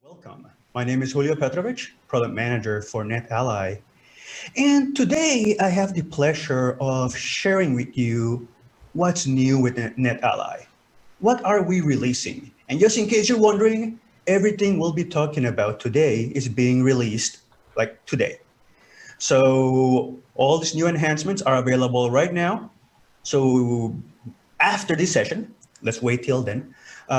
Welcome. My name is Julio Petrovich, Product Manager for NetAlly. And today I have the pleasure of sharing with you what's new with NetAlly. What are we releasing? And just in case you're wondering, everything we'll be talking about today is being released like today. So all these new enhancements are available right now. So after this session, let's wait till then,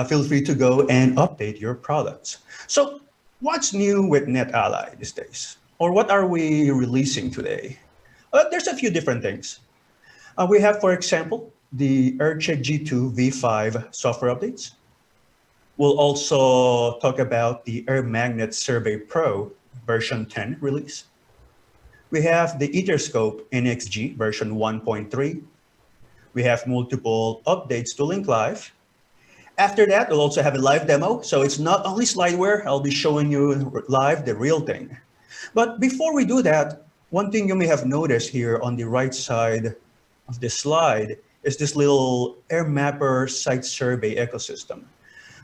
feel free to go and update your products. So what's new with NetAlly these days? Or what are we releasing today? There's a few different things. We have, for example, the AirCheck G2 V5 software updates. We'll also talk about the AirMagnet Survey Pro version 10 release. We have the Etherscope NXG version 1.3. We have multiple updates to Link Live. After that, we'll also have a live demo. So it's not only slideware, I'll be showing you live the real thing. But before we do that, one thing you may have noticed here on the right side of the slide is this little AirMapper site survey ecosystem.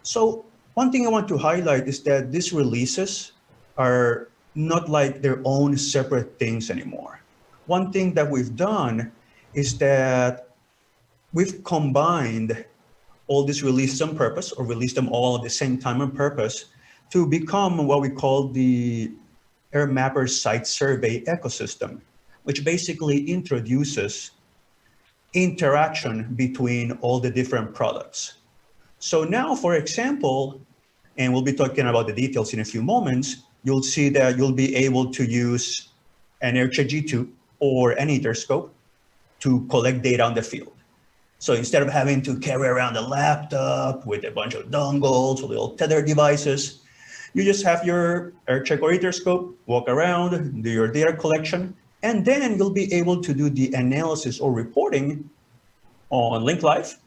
So one thing I want to highlight is that these releases are not like their own separate things anymore. One thing that we've done is that we've combined all these releases on purpose, or release them all at the same time on purpose, to become what we call the AirMapper Site Survey ecosystem, which basically introduces interaction between all the different products. So now, for example, and we'll be talking about the details in a few moments, you'll see that you'll be able to use an AirCheck G2 or an Etherscope to collect data on the field. So instead of having to carry around a laptop with a bunch of dongles or little tether devices, you just have your AirCheck or Etherscope, walk around, do your data collection, and then you'll be able to do the analysis or reporting on Link Live,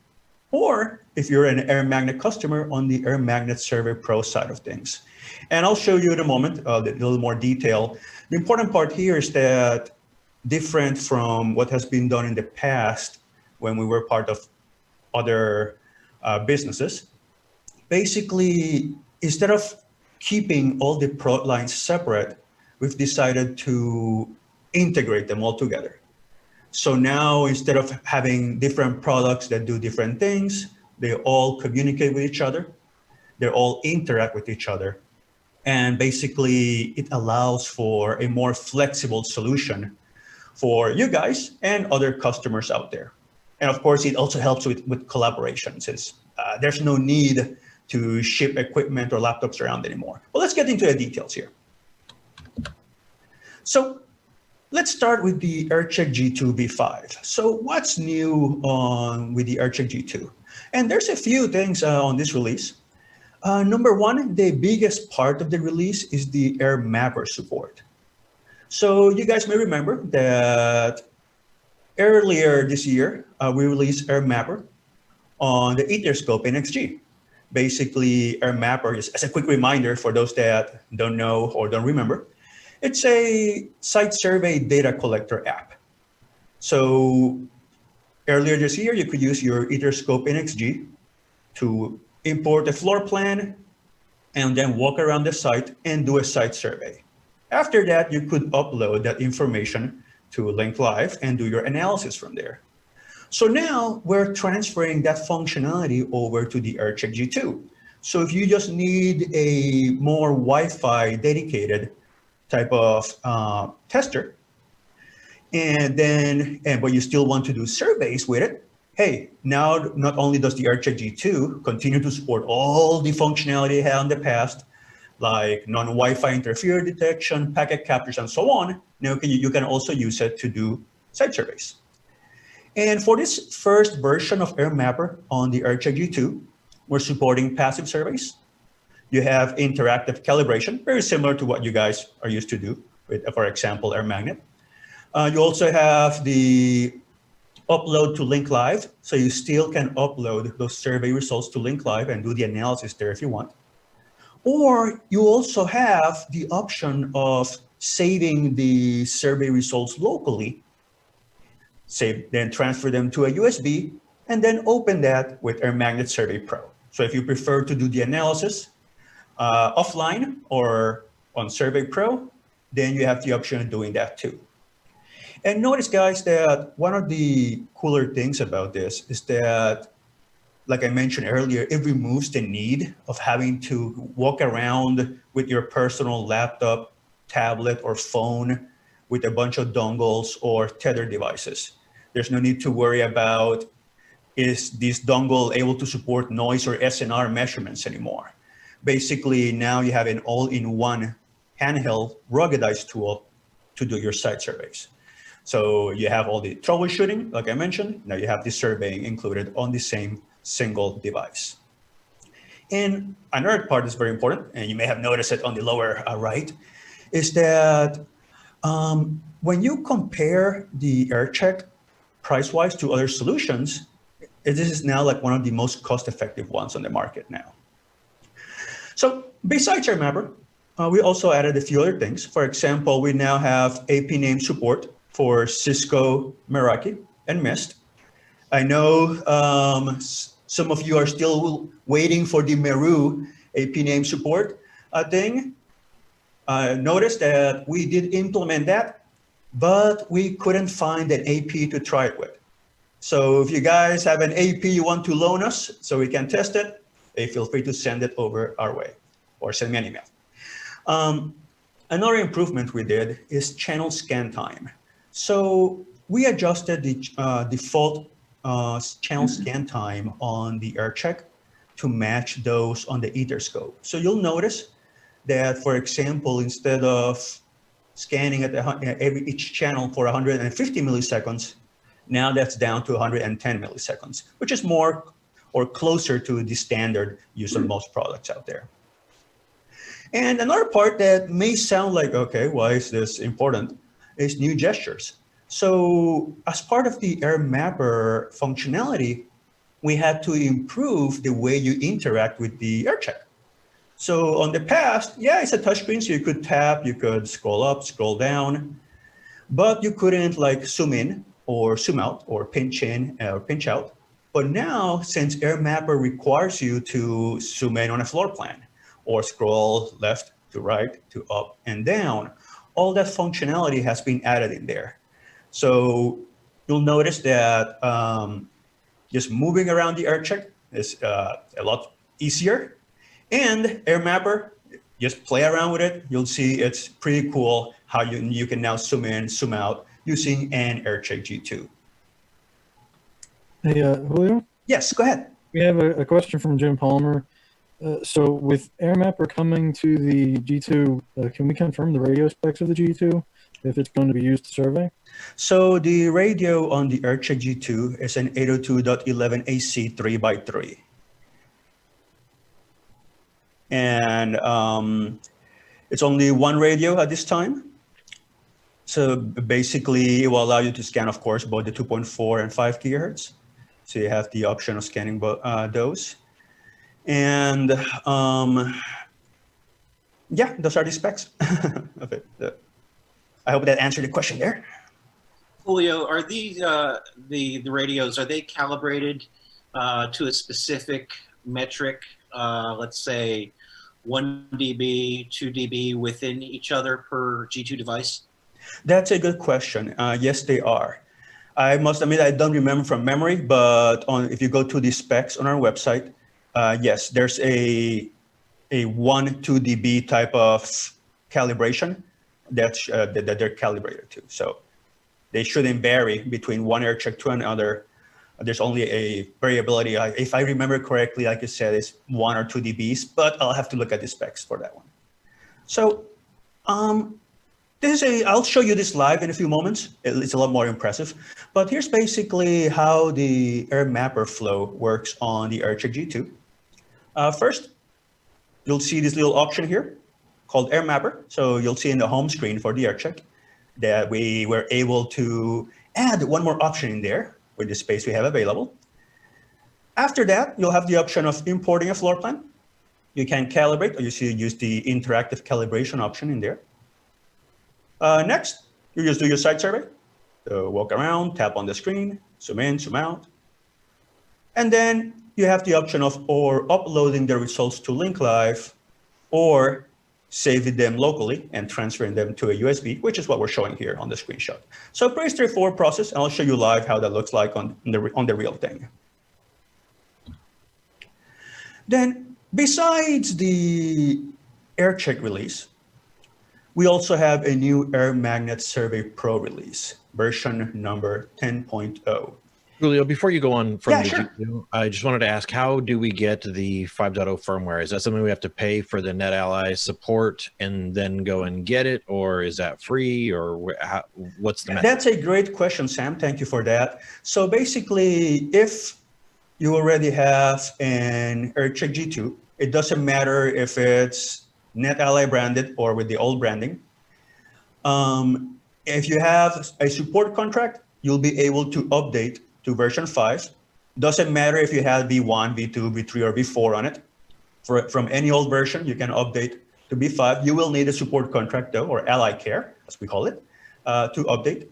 or if you're an AirMagnet customer, on the AirMagnet Survey Pro side of things. And I'll show you in a moment a little more detail. The important part here is that different from what has been done in the past when we were part of other businesses, basically, instead of keeping all the product lines separate, we've decided to integrate them all together. So now, instead of having different products that do different things, they all communicate with each other, they all interact with each other. And basically, it allows for a more flexible solution for you guys and other customers out there. And of course, it also helps with collaboration, since there's no need to ship equipment or laptops around anymore. Well, let's get into the details here. So let's start with the AirCheck G2 V5. So what's new with the AirCheck G2? And there's a few things on this release. Number one, the biggest part of the release is the AirMapper support. So you guys may remember that earlier this year, we released AirMapper on the Etherscope NXG. Basically, AirMapper, just as a quick reminder for those that don't know or don't remember, it's a site survey data collector app. So earlier this year, you could use your Etherscope NXG to import a floor plan and then walk around the site and do a site survey. After that, you could upload that information to Link Live and do your analysis from there. So now we're transferring that functionality over to the AirCheck G2. So if you just need a more Wi-Fi dedicated type of tester, but you still want to do surveys with it, hey, now not only does the AirCheck G2 continue to support all the functionality it had in the past, like non-Wi-Fi interference detection, packet captures, and so on, now you can also use it to do site surveys. And for this first version of AirMapper on the AirCheck G2, we're supporting passive surveys. You have interactive calibration, very similar to what you guys are used to do with, for example, AirMagnet. You also have the upload to Link Live, so you still can upload those survey results to Link Live and do the analysis there if you want. Or you also have the option of saving the survey results locally, then transfer them to a USB, and then open that with AirMagnet Survey Pro. So if you prefer to do the analysis offline or on Survey Pro, then you have the option of doing that too. And notice, guys, that one of the cooler things about this is that, like I mentioned earlier, it removes the need of having to walk around with your personal laptop, tablet, or phone with a bunch of dongles or tether devices. There's no need to worry about, is this dongle able to support noise or SNR measurements anymore? Basically, now you have an all-in-one handheld ruggedized tool to do your site surveys. So you have all the troubleshooting, like I mentioned. Now you have the surveying included on the same single device. And another part that's very important, and you may have noticed it on the lower right, is that when you compare the AirCheck price-wise to other solutions, this is now like one of the most cost-effective ones on the market now. So besides AirMapper, we also added a few other things. For example, we now have AP name support for Cisco, Meraki, and Mist. I know some of you are still waiting for the Meru AP name support thing. Notice that we did implement that, but we couldn't find an AP to try it with. So if you guys have an AP you want to loan us so we can test it, feel free to send it over our way or send me an email. Another improvement we did is channel scan time. So we adjusted the default channel scan time on the AirCheck to match those on the Etherscope. So you'll notice that, for example, instead of scanning at each channel for 150 milliseconds, now that's down to 110 milliseconds, which is more or closer to the standard used on most products out there. And another part that may sound like, okay, why is this important, is new gestures. So as part of the AirMapper functionality, we had to improve the way you interact with the AirCheck. So on the past, yeah, it's a touchscreen, so you could tap, you could scroll up, scroll down, but you couldn't like zoom in or zoom out or pinch in or pinch out. But now, since AirMapper requires you to zoom in on a floor plan or scroll left to right to up and down, all that functionality has been added in there. So you'll notice that just moving around the AirCheck is a lot easier. And AirMapper, just play around with it. You'll see it's pretty cool how you can now zoom in, zoom out using an AirCheck G2. Hey, Julio? Yes, go ahead. We have a question from Jim Palmer. So with AirMapper coming to the G2, can we confirm the radio specs of the G2 if it's going to be used to survey? So the radio on the AirCheck G2 is an 802.11 AC 3x3. And it's only one radio at this time. So basically, it will allow you to scan, of course, both the 2.4 and 5 gigahertz. So you have the option of scanning those. And yeah, those are the specs of it. I hope that answered the question there. Julio, are these the radios, are they calibrated to a specific metric, let's say 1 dB, 2 dB within each other per G2 device? That's a good question. Yes, they are. I must admit, I don't remember from memory, but if you go to the specs on our website, yes, there's a 1, 2 dB type of calibration that they're calibrated to. So they shouldn't vary between one AirCheck to another. There's only a variability. If I remember correctly, like I said, it's 1 or 2 dBs, but I'll have to look at the specs for that one. So I'll show you this live in a few moments. It's a lot more impressive. But here's basically how the AirMapper Flow works on the AirCheck G2. First, you'll see this little option here called AirMapper. So you'll see in the home screen for the AirCheck that we were able to add one more option in there with the space we have available. After that, you'll have the option of importing a floor plan. You can calibrate, or you use the interactive calibration option in there. Next, you just do your site survey. So walk around, tap on the screen, zoom in, zoom out. And then you have the option of uploading the results to Link Live or saving them locally and transferring them to a USB, which is what we're showing here on the screenshot. So pretty straightforward process, and I'll show you live how that looks like on the real thing. Then, besides the AirCheck release, we also have a new AirMagnet Survey Pro release, version number 10.0. Julio, before you go on from Yeah, the sure. G2, I just wanted to ask, how do we get the 5.0 firmware? Is that something we have to pay for the NetAlly support and then go and get it, or is that free, or what's the method? That's a great question, Sam. Thank you for that. So basically, if you already have an AirCheck G2, it doesn't matter if it's NetAlly branded or with the old branding. If you have a support contract, you'll be able to update to version 5. Doesn't matter if you have V1, V2, V3, or V4 on it. From any old version, you can update to V5. You will need a support contract, though, or Ally Care, as we call it, to update.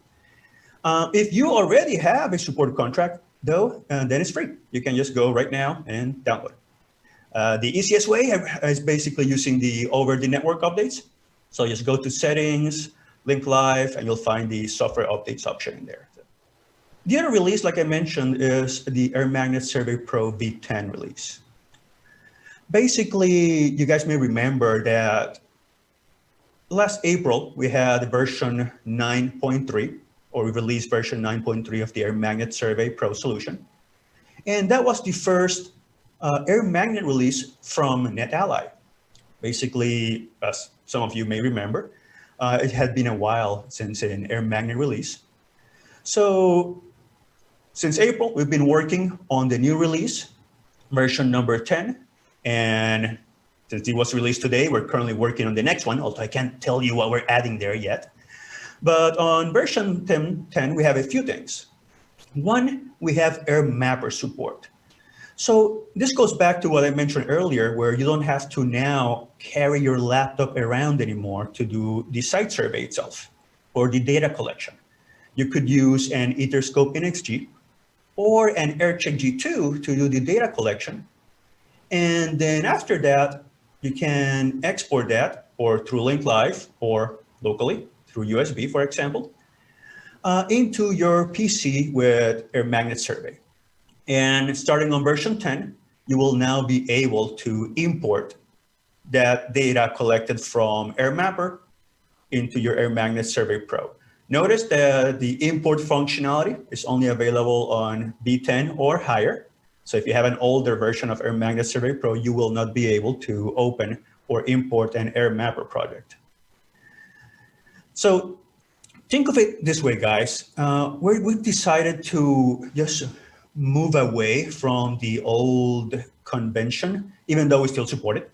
If you already have a support contract, though, then it's free. You can just go right now and download it. The easiest way is basically using the over-the-network updates. So just go to Settings, Link Live, and you'll find the Software Updates option in there. The other release, like I mentioned, is the AirMagnet Survey Pro V10 release. Basically, you guys may remember that last April, we had version 9.3, or we released version 9.3 of the AirMagnet Survey Pro solution. And that was the first AirMagnet release from NetAlly. Basically, as some of you may remember, it had been a while since an AirMagnet release. So since April, we've been working on the new release, version number 10. And since it was released today, we're currently working on the next one, although I can't tell you what we're adding there yet. But on version 10, we have a few things. One, we have AirMapper support. So this goes back to what I mentioned earlier, where you don't have to now carry your laptop around anymore to do the site survey itself or the data collection. You could use an Etherscope NXG or an AirCheck G2 to do the data collection. And then after that, you can export that or through Link Live or locally through USB, for example, into your PC with AirMagnet Survey. And starting on version 10, you will now be able to import that data collected from AirMapper into your AirMagnet Survey Pro. Notice that the import functionality is only available on V10 or higher. So if you have an older version of AirMagnet Survey Pro, you will not be able to open or import an AirMapper project. So think of it this way, guys. We've decided to just move away from the old convention, even though we still support it,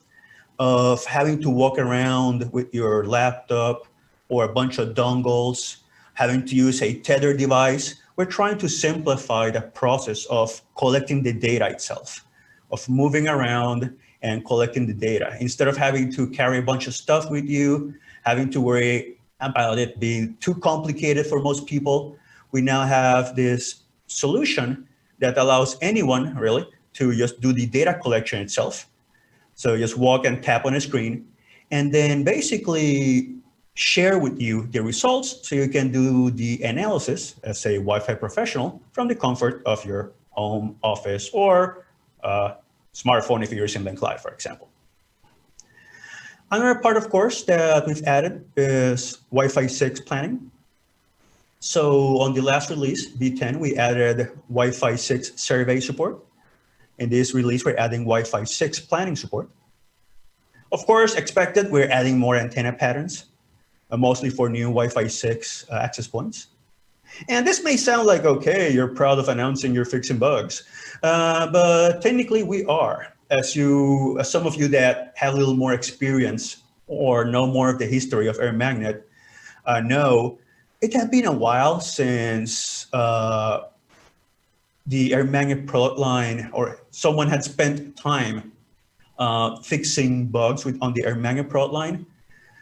of having to walk around with your laptop or a bunch of dongles, having to use a tether device. We're trying to simplify the process of collecting the data itself, of moving around and collecting the data. Instead of having to carry a bunch of stuff with you, having to worry about it being too complicated for most people, we now have this solution that allows anyone really to just do the data collection itself. So just walk and tap on a screen and then basically share with you the results so you can do the analysis as a Wi-Fi professional from the comfort of your home office or smartphone if you're using Link Live, for example. Another part, of course, that we've added is WiFi6 Planning. So on the last release, V10, we added WiFi6 survey support. In this release, we're adding WiFi6 planning support. Of course, expected, we're adding more antenna patterns, mostly for new Wi-Fi6 access points. And this may sound like, okay, you're proud of announcing you're fixing bugs, but technically we are. As some of you that have a little more experience or know more of the history of AirMagnet know, it has been a while since the AirMagnet product line or someone had spent time fixing bugs on the AirMagnet product line.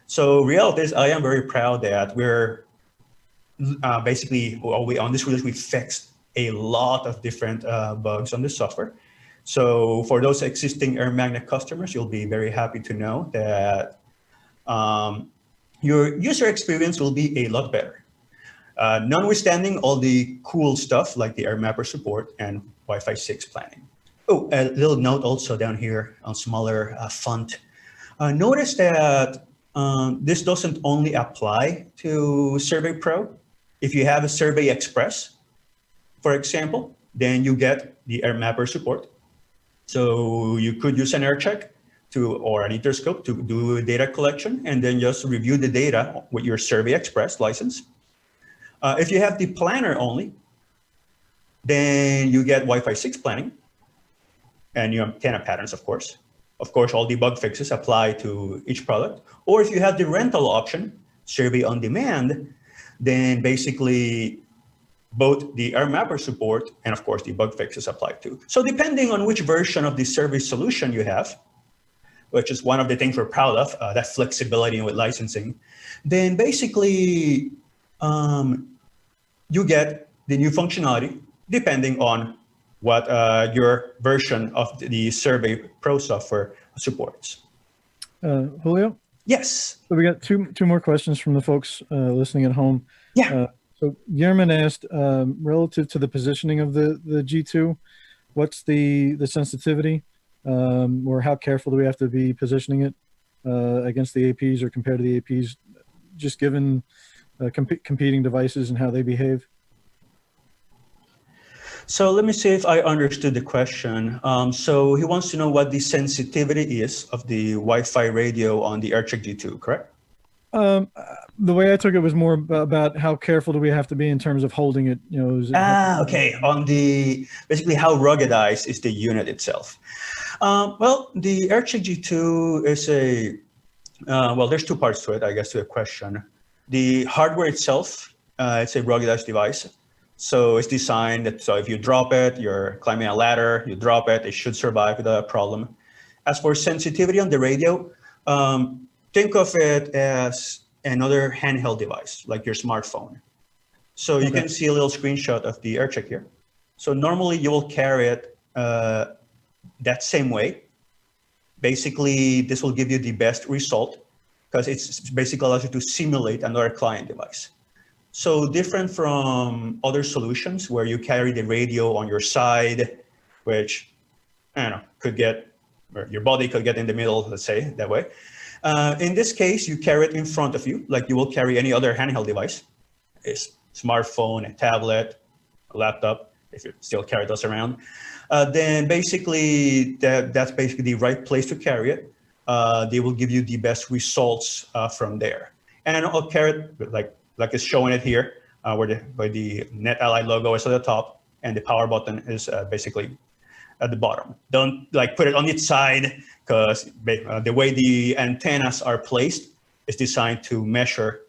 So reality is I am very proud that we're basically on this release, we fixed a lot of different bugs on this software. So for those existing AirMagnet customers, you'll be very happy to know that your user experience will be a lot better. Notwithstanding all the cool stuff like the AirMapper support and Wi-Fi 6 planning. Oh, a little note also down here on smaller font. Notice that this doesn't only apply to Survey Pro. If you have a Survey Express, for example, then you get the AirMapper support. So you could use an AirCheck or an Etherscope to do data collection and then just review the data with your Survey Express license. If you have the planner only, then you get Wi-Fi 6 planning and your antenna patterns, of course. Of course, all the bug fixes apply to each product. Or if you have the rental option, Survey on Demand, then basically both the AirMapper support and of course the bug fixes apply too. So depending on which version of the service solution you have, which is one of the things we're proud of, that flexibility with licensing, then basically you get the new functionality depending on what your version of the Survey Pro software supports. Julio? Yes. So we got two more questions from the folks listening at home. Yeah. So Yerman asked, relative to the positioning of the G2, what's the sensitivity, or how careful do we have to be positioning it against the APs or compared to the APs, just given competing devices and how they behave? So let me see if I understood the question. So he wants to know what the sensitivity is of the Wi-Fi radio on the AirCheck G2, correct? The way I took it was more about how careful do we have to be in terms of holding it. You know, okay. On the basically how ruggedized is the unit itself? Well, the AirCheck G2 is a well. There's two parts to it, I guess, to the question. The hardware itself, it's a ruggedized device. So it's designed that so if you drop it, you're climbing a ladder, you drop it, it should survive without a problem. As for sensitivity on the radio, think of it as another handheld device, like your smartphone. So you can see a little screenshot of the AirCheck here. So normally you will carry it that same way. Basically, this will give you the best result because it's basically allows you to simulate another client device. So different from other solutions where you carry the radio on your side, which I don't know, could get, or your body could get in the middle, let's say that way. In this case, you carry it in front of you, like you will carry any other handheld device, a smartphone, a tablet, a laptop, if you still carry those around. Then basically, that's basically the right place to carry it. They will give you the best results from there. And I'll carry it like it's showing it here, where the NetAlly logo is at the top and the power button is basically at the bottom. Don't like put it on its side because the way the antennas are placed is designed to measure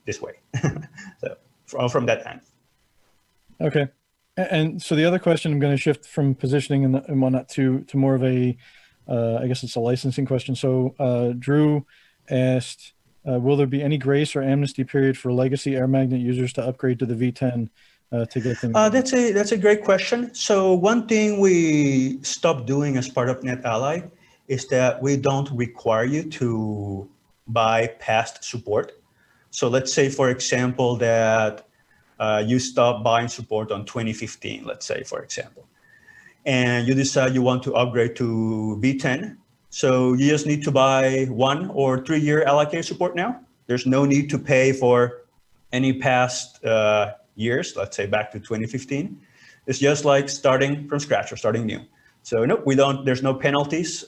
this way. So from that end. Okay. And so the other question, I'm going to shift from positioning and whatnot to more of a, I guess it's a licensing question. So Drew asked, will there be any grace or amnesty period for legacy AirMagnet users to upgrade to the V10 to get things? That's a great question. So one thing we stopped doing as part of NetAlly is that we don't require you to buy past support. So let's say, for example, that you stop buying support on 2015, let's say, for example, and you decide you want to upgrade to V10. So you just need to buy 1 or 3 year allocated support now. There's no need to pay for any past years, let's say back to 2015. It's just like starting from scratch or starting new. So no, there's no penalties.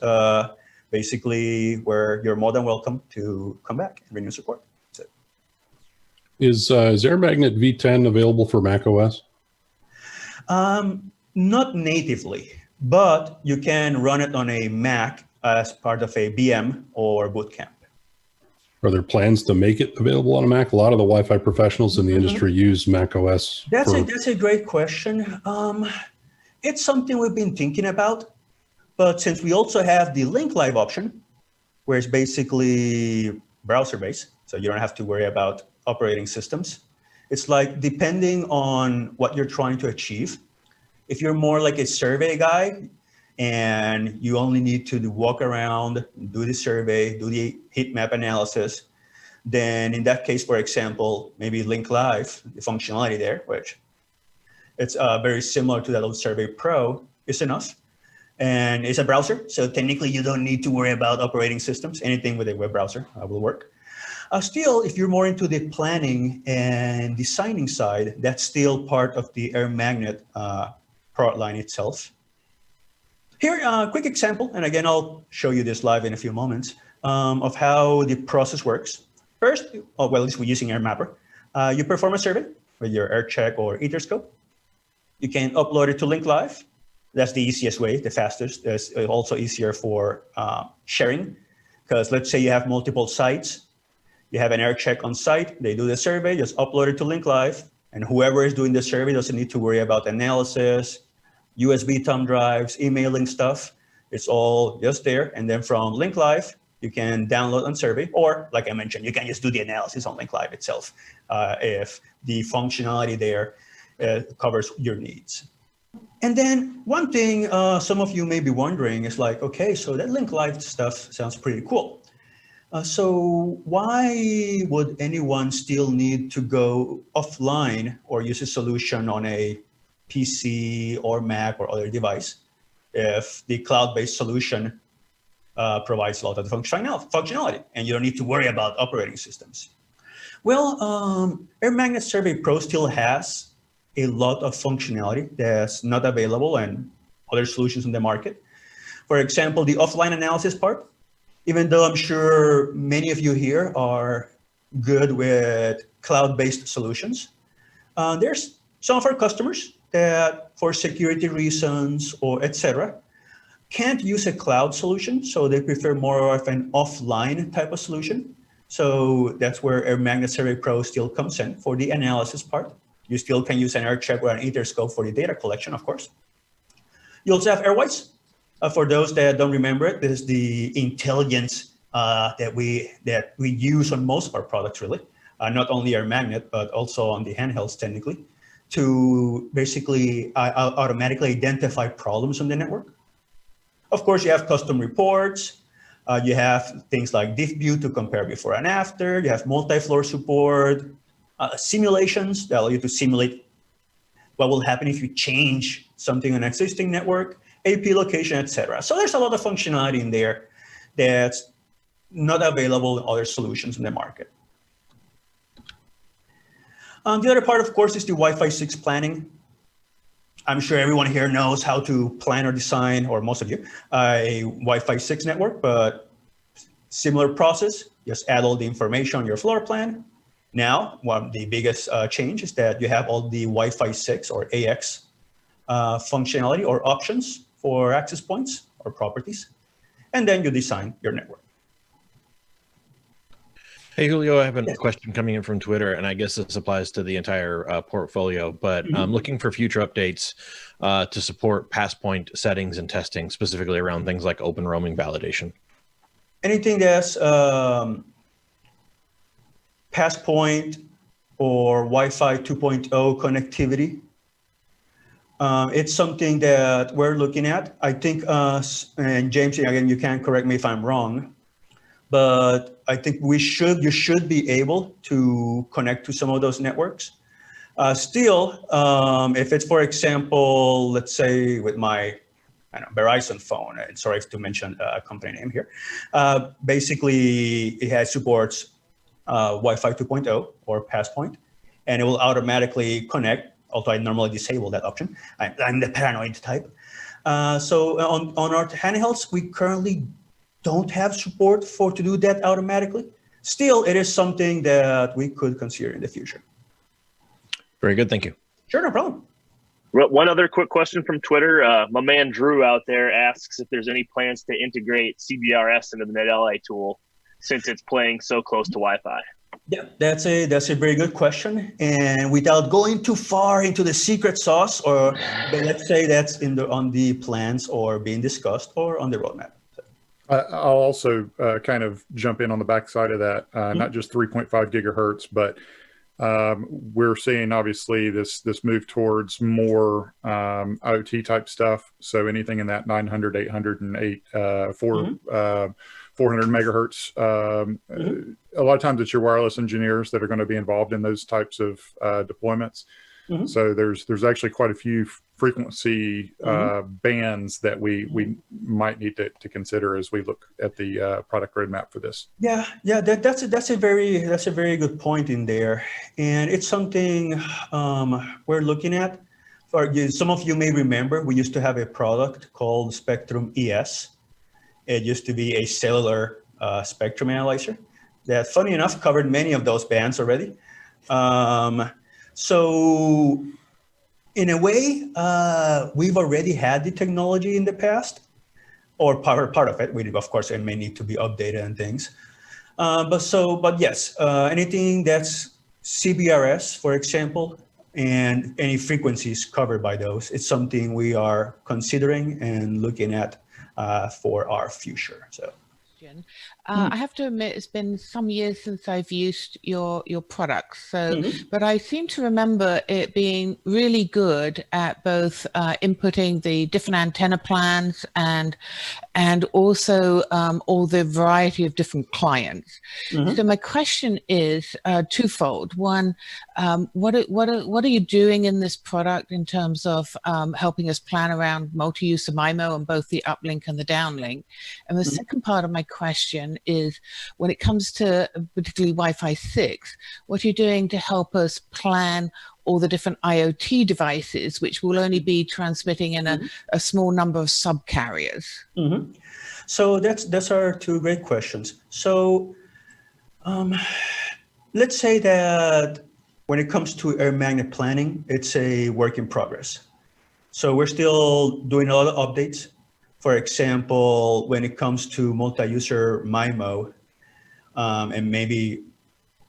Basically, where you're more than welcome to come back and renew support. That's it. Is AirMagnet V10 available for Mac OS? Not natively, but you can run it on a Mac as part of a BM or bootcamp. Are there plans to make it available on a Mac? A lot of the Wi-Fi professionals in the industry use Mac OS. That's a great question. It's something we've been thinking about, but since we also have the Link Live option, where it's basically browser-based, so you don't have to worry about operating systems. It's like depending on what you're trying to achieve, If you're more like a survey guy and you only need to walk around, do the survey, do the heat map analysis, then in that case, for example, maybe Link Live, the functionality there, which it's very similar to that old Survey Pro, is enough. And it's a browser, so technically you don't need to worry about operating systems. Anything with a web browser will work. Still, if you're more into the planning and designing side, that's still part of the AirMagnet product line itself. Here, a quick example, and again, I'll show you this live in a few moments, of how the process works. First, well, at least we're using AirMapper. You perform a survey with your AirCheck or Etherscope. You can upload it to Link Live. That's the easiest way, the fastest. It's also easier for sharing, because let's say you have multiple sites. You have an AirCheck on site, they do the survey, just upload it to Link Live, and whoever is doing the survey doesn't need to worry about analysis, USB thumb drives, emailing stuff. It's all just there. And then from Link Live, you can download on survey, or like I mentioned, you can just do the analysis on Link Live itself if the functionality there covers your needs. And then one thing some of you may be wondering is like, okay, so that Link Live stuff sounds pretty cool. So why would anyone still need to go offline or use a solution on a PC or Mac or other device if the cloud-based solution provides a lot of the functionality and you don't need to worry about operating systems? Well, AirMagnet Survey Pro still has a lot of functionality that's not available in other solutions in the market. For example, the offline analysis part. Even though I'm sure many of you here are good with cloud-based solutions, there's some of our customers that for security reasons or etc. can't use a cloud solution, so they prefer more of an offline type of solution. So that's where AirMagnet Survey Pro still comes in for the analysis part. You still can use an AirCheck or an Etherscope for the data collection, of course. You also have AirWise. For those that don't remember it, this is the intelligence that we use on most of our products, really. Not only AirMagnet, but also on the handhelds, technically, to basically automatically identify problems on the network. Of course, you have custom reports. You have things like diff view to compare before and after. You have multi-floor support, simulations that allow you to simulate what will happen if you change something on an existing network, AP location, etc. So there's a lot of functionality in there that's not available in other solutions in the market. The other part, of course, is the Wi-Fi 6 planning. I'm sure everyone here knows how to plan or design, or most of you, a Wi-Fi 6 network, but similar process, just add all the information on your floor plan. Now, one of the biggest change is that you have all the Wi-Fi 6 or AX functionality or options for access points or properties, and then you design your network. Hey, Julio, I have a question coming in from Twitter, and I guess this applies to the entire portfolio, but I'm looking for future updates to support pass point settings and testing, specifically around things like open roaming validation. Anything that's pass point or Wi-Fi 2.0 connectivity, it's something that we're looking at. I think, and James, again, you can correct me if I'm wrong, but I think you should be able to connect to some of those networks. Still, if it's, for example, let's say with my Verizon phone, and sorry to mention a company name here, basically it supports Wi-Fi 2.0 or Passpoint, and it will automatically connect, although I normally disable that option. I'm the paranoid type. So on our handhelds, we currently don't have support to do that automatically. Still, it is something that we could consider in the future. Very good, thank you. Sure, no problem. One other quick question from Twitter. My man Drew out there asks if there's any plans to integrate CBRS into the NetAlly tool since it's playing so close to Wi-Fi. Yeah, that's a very good question. And without going too far into the secret sauce, but let's say that's on the plans or being discussed or on the roadmap. I'll also kind of jump in on the backside of that, not just 3.5 gigahertz, but We're seeing obviously this move towards more IoT type stuff. So anything in that 900, 800, and 400 megahertz. A lot of times it's your wireless engineers that are going to be involved in those types of deployments. So there's actually quite a few frequency bands that we might need to consider as we look at the product roadmap for this. Yeah, that's a very good point in there, and it's something we're looking at. For you, some of you may remember we used to have a product called Spectrum ES. It used to be a cellular spectrum analyzer that, funny enough, covered many of those bands already. So in a way, we've already had the technology in the past, or part of it. We, of course, it may need to be updated and things. But yes, anything that's CBRS, for example, and any frequencies covered by those, it's something we are considering and looking at for our future. So. I have to admit, it's been some years since I've used your products. So, but I seem to remember it being really good at both inputting the different antenna plans and also all the variety of different clients. So my question is twofold. One, what are you doing in this product in terms of helping us plan around multi-use of MIMO on both the uplink and the downlink? And the second part of my question is, when it comes to particularly Wi-Fi 6, what are you doing to help us plan all the different IoT devices, which will only be transmitting in a small number of sub-carriers? So that's our two great questions. So let's say that when it comes to AirMagnet planning, it's a work in progress. So we're still doing a lot of updates. For example, when it comes to multi-user MIMO, and maybe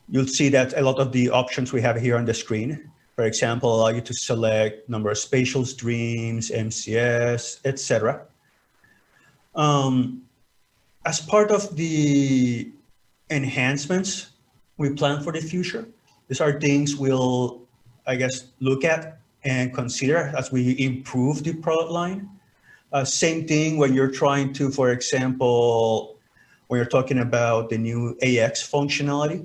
you'll see that a lot of the options we have here on the screen, for example, allow you to select number of spatial streams, MCS, etc. As part of the enhancements we plan for the future, these are things we'll, I guess, look at and consider as we improve the product line. Same thing when you're trying to, for example, when you're talking about the new AX functionality.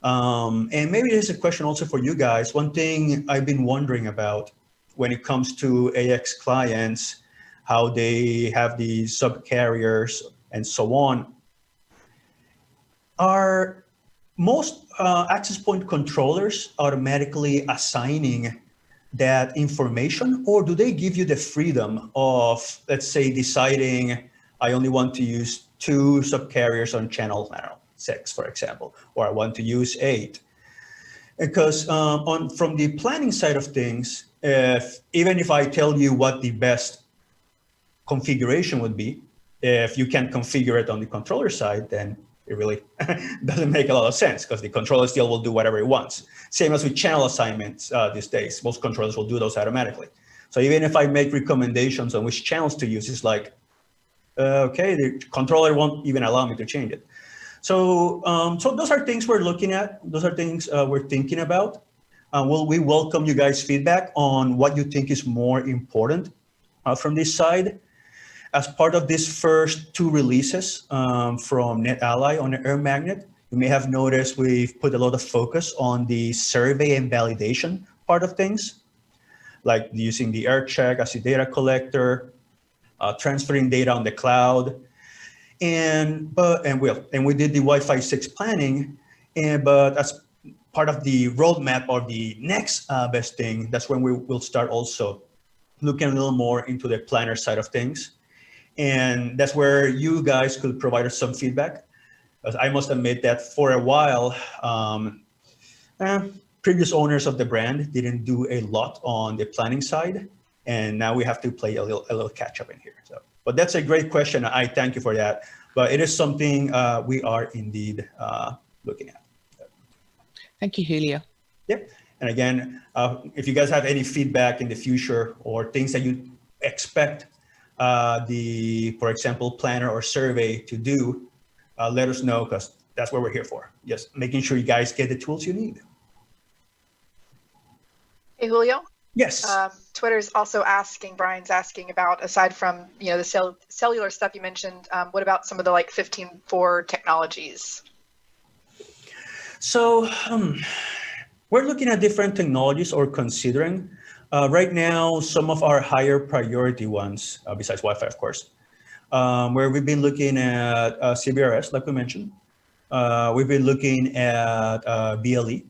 And maybe there's a question also for you guys. One thing I've been wondering about when it comes to AX clients, how they have the sub-carriers and so on, are most access point controllers automatically assigning that information, or do they give you the freedom of, let's say, deciding I only want to use 2 sub-carriers on channel, I don't know, 6, for example, or I want to use 8? Because from the planning side of things, even if I tell you what the best configuration would be, if you can't configure it on the controller side, then it really doesn't make a lot of sense, because the controller still will do whatever it wants. Same as with channel assignments these days. Most controllers will do those automatically. So even if I make recommendations on which channels to use, it's like, okay, the controller won't even allow me to change it. So, so those are things we're looking at. Those are things we're thinking about. We welcome you guys' feedback on what you think is more important from this side. As part of these first 2 releases from NetAlly on the AirMagnet, you may have noticed we've put a lot of focus on the survey and validation part of things, like using the AirCheck as a data collector, transferring data on the cloud, and we did the WiFi6 planning, but as part of the roadmap or the next best thing, that's when we will start also looking a little more into the planner side of things. And that's where you guys could provide us some feedback. Because I must admit that for a while, previous owners of the brand didn't do a lot on the planning side. And now we have to play a little catch up in here. So, but that's a great question. I thank you for that. But it is something we are indeed looking at. Thank you, Julio. Yep. And again, if you guys have any feedback in the future or things that you expect for example, planner or survey to do, let us know, because that's what we're here for. Just making sure you guys get the tools you need. Hey, Julio. Yes. Twitter's also asking, Brian's asking about, aside from, the cellular stuff you mentioned, what about some of the like 15.4 technologies? So we're looking at different technologies or considering. Right now, some of our higher priority ones, besides Wi-Fi, of course, where we've been looking at CBRS, like we mentioned. We've been looking at BLE.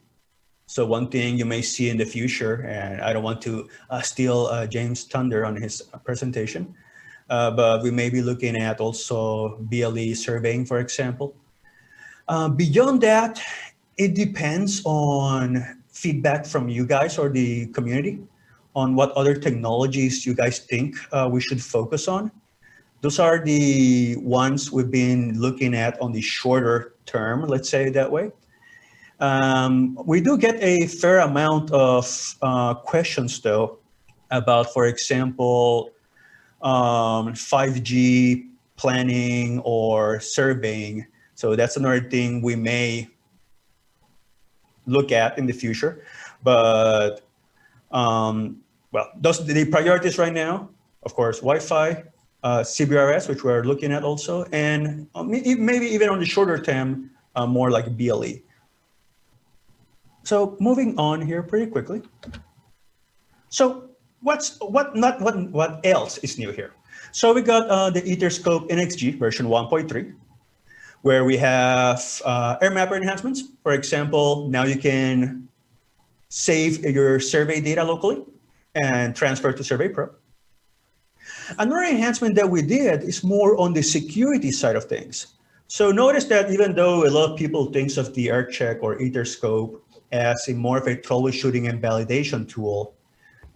So one thing you may see in the future, and I don't want to steal James' thunder on his presentation, but we may be looking at also BLE surveying, for example. Beyond that, it depends on feedback from you guys or the community on what other technologies you guys think we should focus on. Those are the ones we've been looking at on the shorter term, let's say it that way. We do get a fair amount of questions, though, about, for example, 5G planning or surveying. So that's another thing we may look at in the future. But, well, those are the priorities right now. Of course, Wi-Fi, CBRS, which we're looking at also, and maybe even on the shorter term, more like BLE. So moving on here pretty quickly. So what else is new here? So we got the Etherscope NXG version 1.3, where we have AirMapper enhancements. For example, now you can save your survey data locally and transfer to Survey Pro. Another enhancement that we did is more on the security side of things. So notice that even though a lot of people think of the AirCheck or Etherscope as a more of a troubleshooting and validation tool,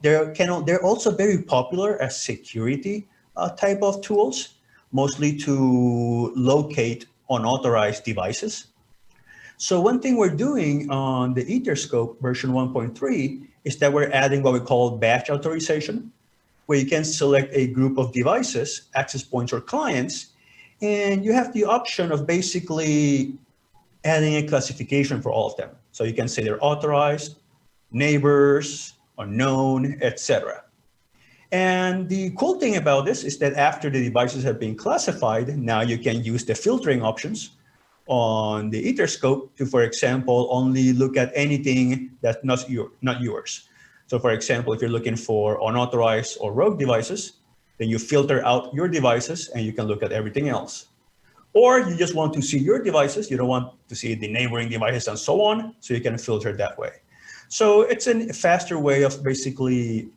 they're also very popular as security type of tools, mostly to locate unauthorized devices. So one thing we're doing on the Etherscope version 1.3 is that we're adding what we call batch authorization, where you can select a group of devices, access points, or clients, and you have the option of basically adding a classification for all of them. So you can say they're authorized, neighbors, unknown, etc. And the cool thing about this is that after the devices have been classified, now you can use the filtering options on the Etherscope to, for example, only look at anything that's not yours. So for example, if you're looking for unauthorized or rogue devices, then you filter out your devices and you can look at everything else. Or you just want to see your devices, you don't want to see the neighboring devices and so on, so you can filter that way. So it's a faster way of basically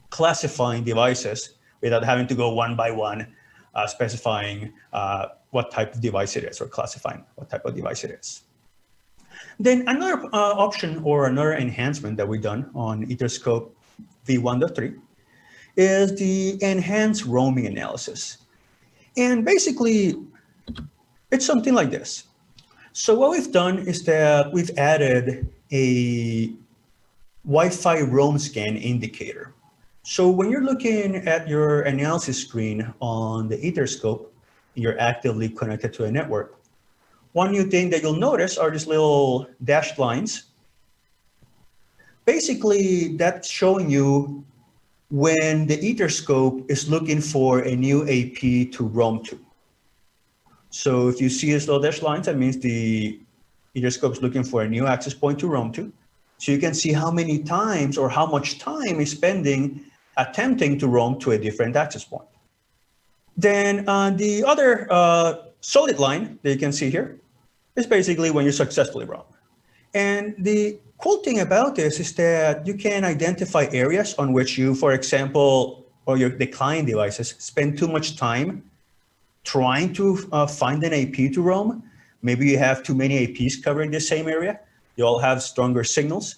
classifying devices without having to go one by one, specifying what type of device it is or classifying what type of device it is. Then another option or another enhancement that we've done on Etherscope v1.3 is the enhanced roaming analysis. And basically, it's something like this. So what we've done is that we've added a Wi-Fi roam scan indicator. So when you're looking at your analysis screen on the Etherscope, you're actively connected to a network. One new thing that you'll notice are these little dashed lines. Basically, that's showing you when the Etherscope is looking for a new AP to roam to. So if you see these little dashed lines, that means the Etherscope is looking for a new access point to roam to. So you can see how many times or how much time is spending attempting to roam to a different access point. Then the other solid line that you can see here is basically when you successfully roam. And the cool thing about this is that you can identify areas on which you, for example, or the client devices spend too much time trying to find an AP to roam. Maybe you have too many APs covering the same area. You all have stronger signals.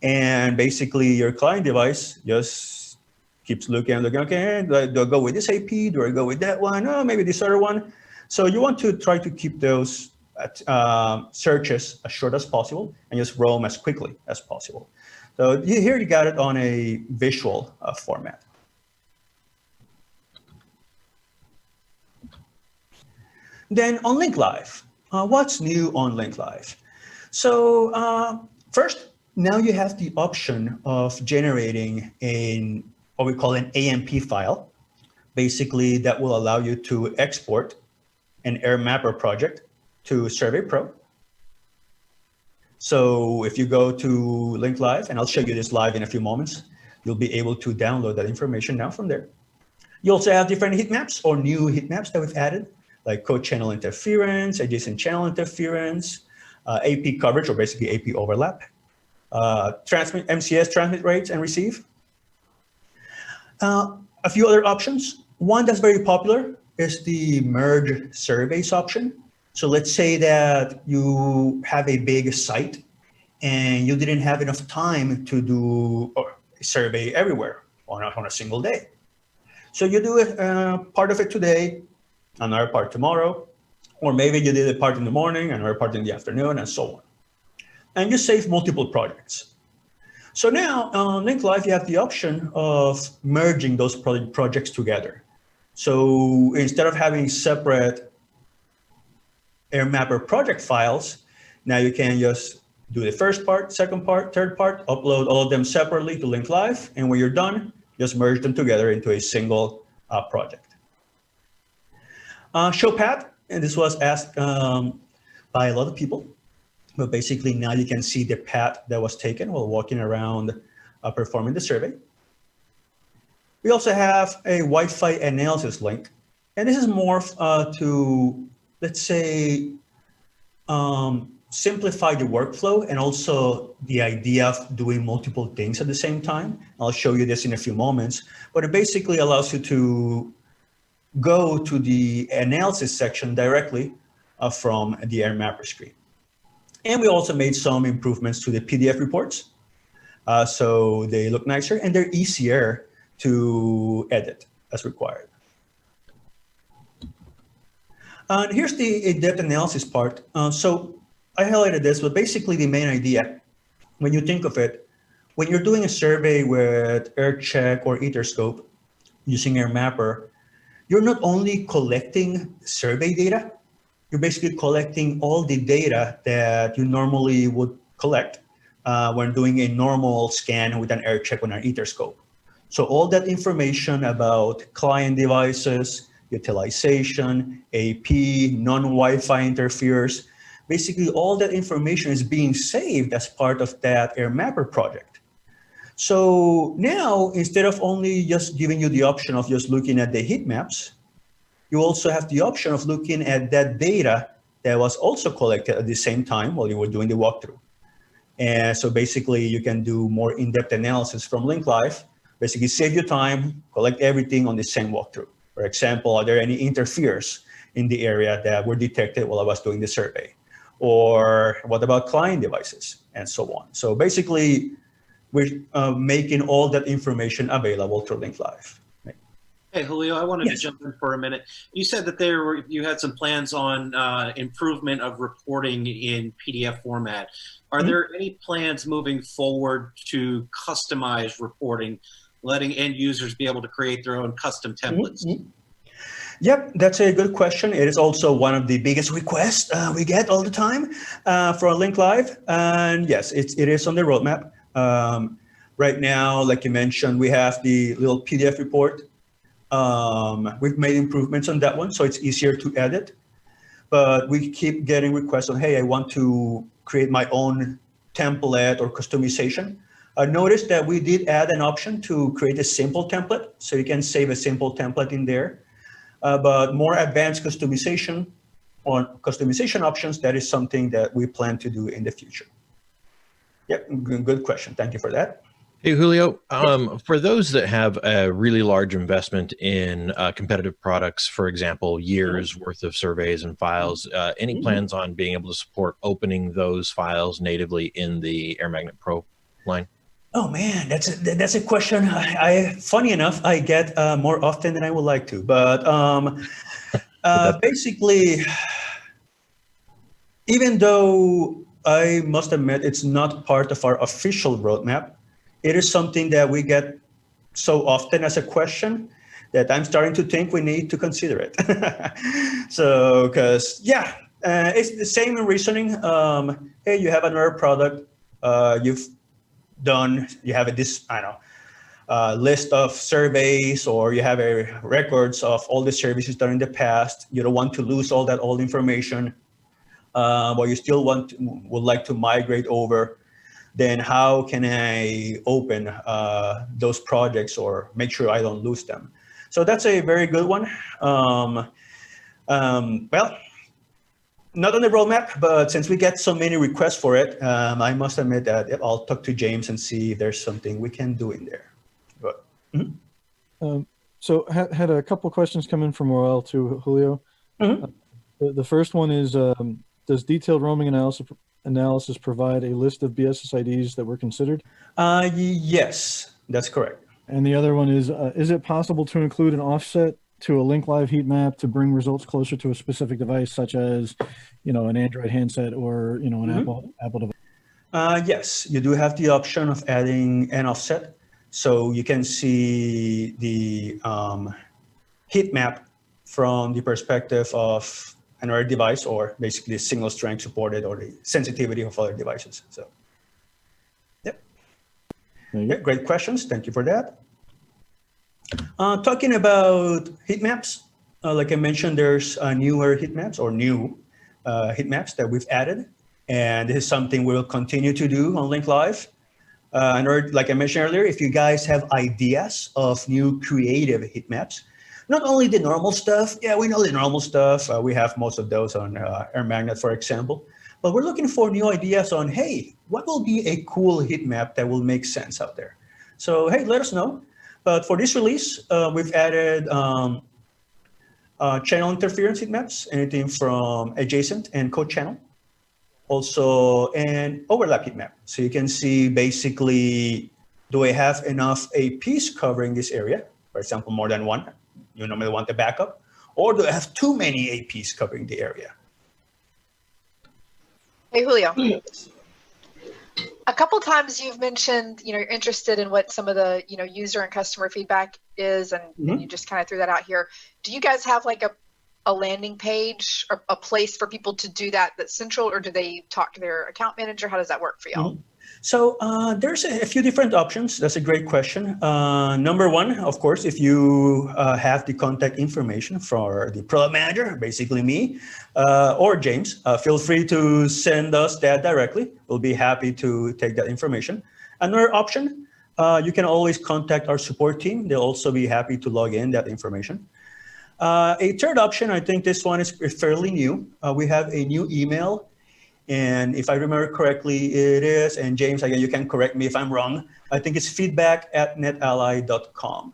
And basically your client device just keeps looking, okay, do I go with this AP? Do I go with that one? Oh, maybe this other one. So you want to try to keep those searches as short as possible and just roam as quickly as possible. So here you got it on a visual format. Then on Link Live, what's new on Link Live? So first, now you have the option of generating what we call an AMP file. Basically, that will allow you to export an AirMapper project to Survey Pro. So if you go to Link Live, and I'll show you this live in a few moments, you'll be able to download that information now from there. You also have different heat maps or new heat maps that we've added, like co-channel interference, adjacent channel interference, AP coverage, or basically AP overlap, MCS transmit rates and receive. A few other options. One that's very popular is the merge surveys option. So let's say that you have a big site and you didn't have enough time to do a survey everywhere on a single day. So you do part of it today, another part tomorrow, or maybe you did a part in the morning, another part in the afternoon, and so on. And you save multiple projects. So now on Link Live, you have the option of merging those projects together. So instead of having separate AirMapper project files, now you can just do the first part, second part, third part, upload all of them separately to Link Live, and when you're done, just merge them together into a single project. Show path, and this was asked by a lot of people, but basically now you can see the path that was taken while walking around performing the survey. We also have a Wi-Fi analysis link, and this is more to, let's say, simplify the workflow and also the idea of doing multiple things at the same time. I'll show you this in a few moments, but it basically allows you to go to the analysis section directly from the AirMapper screen. And we also made some improvements to the PDF reports. So they look nicer and they're easier to edit as required. And here's the in-depth analysis part. So I highlighted this, but basically the main idea, when you think of it, when you're doing a survey with AirCheck or Etherscope using AirMapper, you're not only collecting survey data, you're basically collecting all the data that you normally would collect when doing a normal scan with an AirCheck or an Etherscope. So all that information about client devices, utilization, AP, non-Wi-Fi interferes, basically all that information is being saved as part of that AirMapper project. So now, instead of only just giving you the option of just looking at the heat maps, you also have the option of looking at that data that was also collected at the same time while you were doing the walkthrough. And so basically you can do more in-depth analysis from Link Live, basically save your time, collect everything on the same walkthrough. For example, are there any interferes in the area that were detected while I was doing the survey? Or what about client devices and so on? So basically, we're making all that information available through Link Live. Hey, Julio, I wanted to jump in for a minute. You said that you had some plans on improvement of reporting in PDF format. Are there any plans moving forward to customize reporting, letting end users be able to create their own custom templates? Yep, that's a good question. It is also one of the biggest requests we get all the time for Link Live. And yes, it is on the roadmap. Right now, like you mentioned, we have the little PDF report. We've made improvements on that one, so it's easier to edit. But we keep getting requests on, hey, I want to create my own template or customization. Notice that we did add an option to create a simple template, so you can save a simple template in there. But more advanced customization options, that is something that we plan to do in the future. Yep, good question. Thank you for that. Hey, Julio, for those that have a really large investment in competitive products, for example, years worth of surveys and files, any plans on being able to support opening those files natively in the AirMagnet Pro line? Oh man, that's a question. Funny enough, I get more often than I would like to. But basically, even though I must admit it's not part of our official roadmap, it is something that we get so often as a question that I'm starting to think we need to consider it. So, because it's the same in reasoning. Hey, you have another product. You've done, you have list of surveys, or you have records of all the services done in the past. You don't want to lose all that old information, but you still would like to migrate over. Then how can I open those projects or make sure I don't lose them? So that's a very good one. Well, not on the roadmap, but since we get so many requests for it, I must admit that I'll talk to James and see if there's something we can do in there. But, so had a couple questions come in from Roel to Julio. The first one is, does detailed roaming analysis provide a list of BSSIDs that were considered? Yes, that's correct. And the other one is it possible to include an offset to a link live heat map to bring results closer to a specific device, such as, an Android handset or, an Apple device? Yes, you do have the option of adding an offset. So you can see the heat map from the perspective of another device, or basically signal strength supported, or the sensitivity of other devices. So, yep. Great questions. Thank you for that. Talking about heat maps, like I mentioned, there's newer heat maps, or new heat maps that we've added. And this is something we'll continue to do on Link Live. And like I mentioned earlier, if you guys have ideas of new creative heat maps, not only the normal stuff, yeah, we know the normal stuff. We have most of those on AirMagnet, for example. But we're looking for new ideas on, hey, what will be a cool heat map that will make sense out there? So, hey, let us know. But for this release, we've added channel interference heat maps, anything from adjacent and co-channel. Also, an overlap heat map. So you can see basically, do I have enough APs covering this area? For example, more than one. You normally want the backup. Or do I have too many APs covering the area? Hey, Julio. A couple times you've mentioned, you're interested in what some of the, user and customer feedback is, and you just kind of threw that out here. Do you guys have like a landing page or a place for people to do that's central, or do they talk to their account manager? How does that work for y'all? So there's a few different options. That's a great question. Number one, of course, if you have the contact information for the product manager, basically me, or James, feel free to send us that directly. We'll be happy to take that information. Another option, you can always contact our support team. They'll also be happy to log in that information. A third option, I think this one is fairly new. We have a new email. And if I remember correctly, it is, and James, again, you can correct me if I'm wrong, I think it's feedback@netally.com.